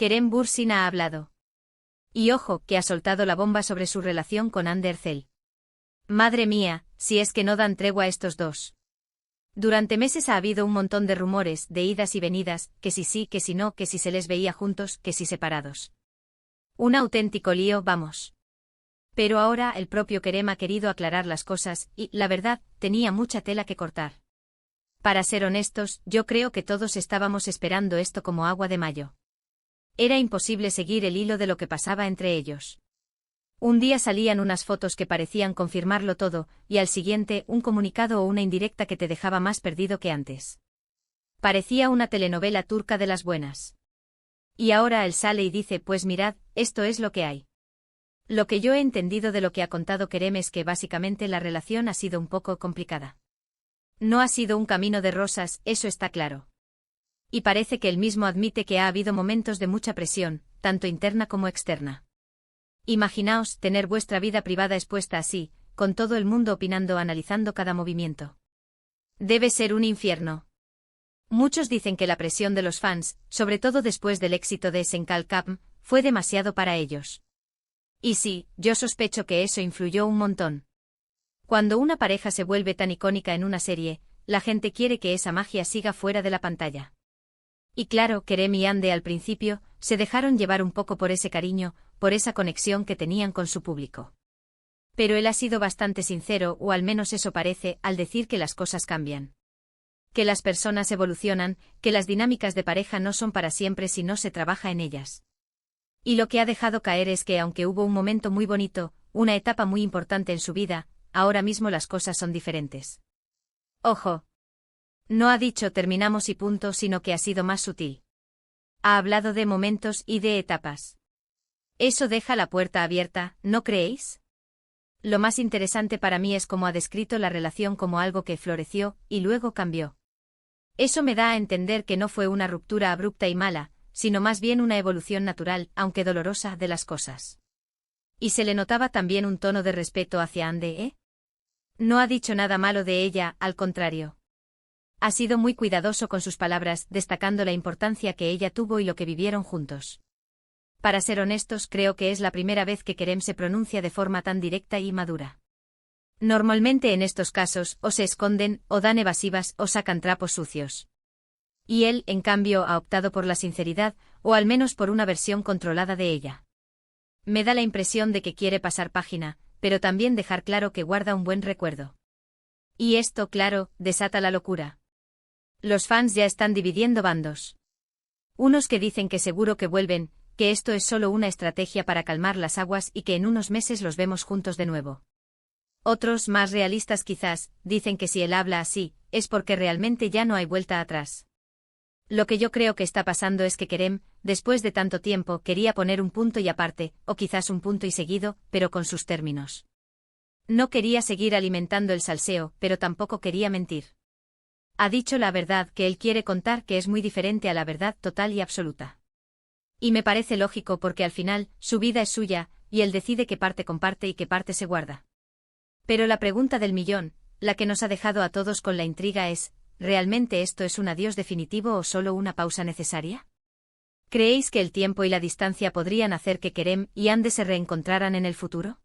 Kerem Bürsin ha hablado. Y ojo, que ha soltado la bomba sobre su relación con Hande Erçel. Madre mía, si es que no dan tregua a estos dos. Durante meses ha habido un montón de rumores, de idas y venidas, que si sí, que si no, que si se les veía juntos, que si separados. Un auténtico lío, vamos. Pero ahora el propio Kerem ha querido aclarar las cosas y, la verdad, tenía mucha tela que cortar. Para ser honestos, yo creo que todos estábamos esperando esto como agua de mayo. Era imposible seguir el hilo de lo que pasaba entre ellos. Un día salían unas fotos que parecían confirmarlo todo, y al siguiente un comunicado o una indirecta que te dejaba más perdido que antes. Parecía una telenovela turca de las buenas. Y ahora él sale y dice, pues mirad, esto es lo que hay. Lo que yo he entendido de lo que ha contado Kerem es que básicamente la relación ha sido un poco complicada. No ha sido un camino de rosas, eso está claro. Y parece que él mismo admite que ha habido momentos de mucha presión, tanto interna como externa. Imaginaos tener vuestra vida privada expuesta así, con todo el mundo opinando, analizando cada movimiento. Debe ser un infierno. Muchos dicen que la presión de los fans, sobre todo después del éxito de Senkal Kapm, fue demasiado para ellos. Y sí, yo sospecho que eso influyó un montón. Cuando una pareja se vuelve tan icónica en una serie, la gente quiere que esa magia siga fuera de la pantalla. Y claro, Kerem y Hande al principio se dejaron llevar un poco por ese cariño, por esa conexión que tenían con su público. Pero él ha sido bastante sincero, o al menos eso parece, al decir que las cosas cambian. Que las personas evolucionan, que las dinámicas de pareja no son para siempre si no se trabaja en ellas. Y lo que ha dejado caer es que aunque hubo un momento muy bonito, una etapa muy importante en su vida, ahora mismo las cosas son diferentes. Ojo. No ha dicho terminamos y punto, sino que ha sido más sutil. Ha hablado de momentos y de etapas. Eso deja la puerta abierta, ¿no creéis? Lo más interesante para mí es cómo ha descrito la relación como algo que floreció y luego cambió. Eso me da a entender que no fue una ruptura abrupta y mala, sino más bien una evolución natural, aunque dolorosa, de las cosas. Y se le notaba también un tono de respeto hacia Hande, ¿eh? No ha dicho nada malo de ella, al contrario. Ha sido muy cuidadoso con sus palabras, destacando la importancia que ella tuvo y lo que vivieron juntos. Para ser honestos, creo que es la primera vez que Kerem se pronuncia de forma tan directa y madura. Normalmente en estos casos, o se esconden, o dan evasivas, o sacan trapos sucios. Y él, en cambio, ha optado por la sinceridad, o al menos por una versión controlada de ella. Me da la impresión de que quiere pasar página, pero también dejar claro que guarda un buen recuerdo. Y esto, claro, desata la locura. Los fans ya están dividiendo bandos. Unos que dicen que seguro que vuelven, que esto es solo una estrategia para calmar las aguas y que en unos meses los vemos juntos de nuevo. Otros, más realistas quizás, dicen que si él habla así, es porque realmente ya no hay vuelta atrás. Lo que yo creo que está pasando es que Kerem, después de tanto tiempo, quería poner un punto y aparte, o quizás un punto y seguido, pero con sus términos. No quería seguir alimentando el salseo, pero tampoco quería mentir. Ha dicho la verdad que él quiere contar, que es muy diferente a la verdad total y absoluta. Y me parece lógico porque al final, su vida es suya, y él decide qué parte comparte y qué parte se guarda. Pero la pregunta del millón, la que nos ha dejado a todos con la intriga es, ¿realmente esto es un adiós definitivo o solo una pausa necesaria? ¿Creéis que el tiempo y la distancia podrían hacer que Kerem y Hande se reencontraran en el futuro?